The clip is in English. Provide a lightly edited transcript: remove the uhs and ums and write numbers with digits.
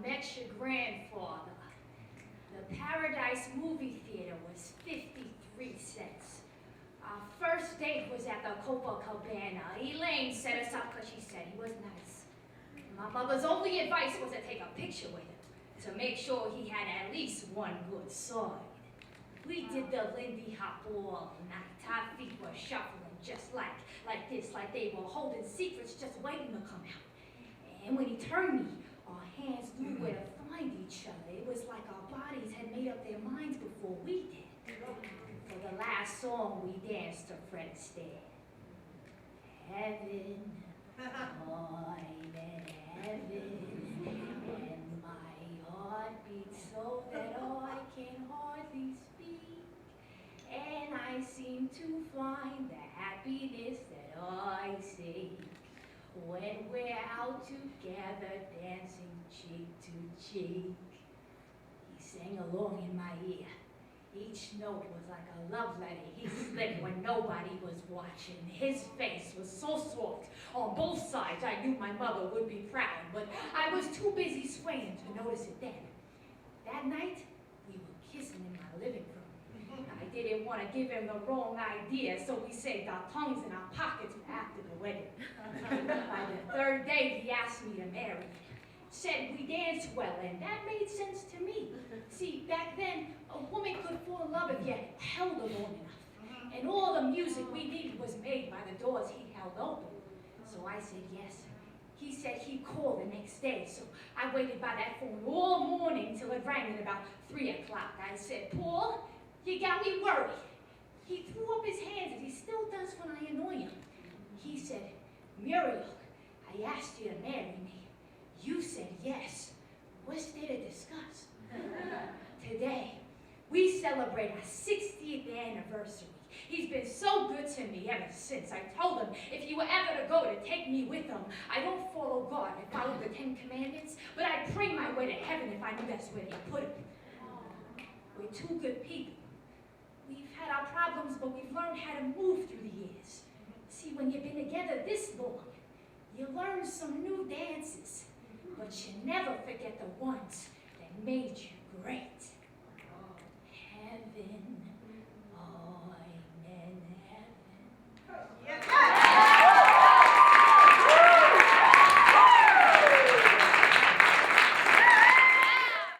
met your grandfather. The Paradise movie theater was 53 cents. Our first date was at the Copacabana. Elaine set us up because she said he was nice. My mother's only advice was to take a picture with him to make sure he had at least one good side. We did the Lindy Hop all night. Our feet were shuffling just like this, like they were holding secrets just waiting to come out. And when he turned me, our hands knew where to find each other. It was like our bodies had made up their minds before we did. For the last song, we danced to Fred Astaire. Heaven, I'm in heaven, and my heart beats so that I can hardly speak. And I seem to find the happiness that I seek when we're out together dancing cheek to cheek. He sang along in my ear. Each note was like a love letter he slipped when nobody was watching. His face was so soft on both sides I knew my mother would be proud, but I was too busy swaying to notice it then. That night, we were kissing in my living room. I didn't want to give him the wrong idea, so we saved our tongues in our pockets for after the wedding. By the third day, he asked me to marry him. Said we danced well, and that made sense to me. See, back then, a woman could fall in love if you held her long enough. And all the music we needed was made by the doors he held open. So I said yes. He said he'd call the next day, so I waited by that phone all morning till it rang at about 3 o'clock. I said, Paul, you got me worried. He threw up his hands, as he still does when I annoy him. He said, Muriel, I asked you to marry me. You said yes. What's there to discuss? Today, we celebrate our 60th anniversary. He's been so good to me ever since. I told him if he were ever to go to take me with him. I don't follow God, I follow the 10 Commandments, but I'd pray my way to heaven if I knew that's where he put him. We're two good people. We've had our problems, but we've learned how to move through the years. See, when you've been together this long, you learn some new dances, but you never forget the ones that made you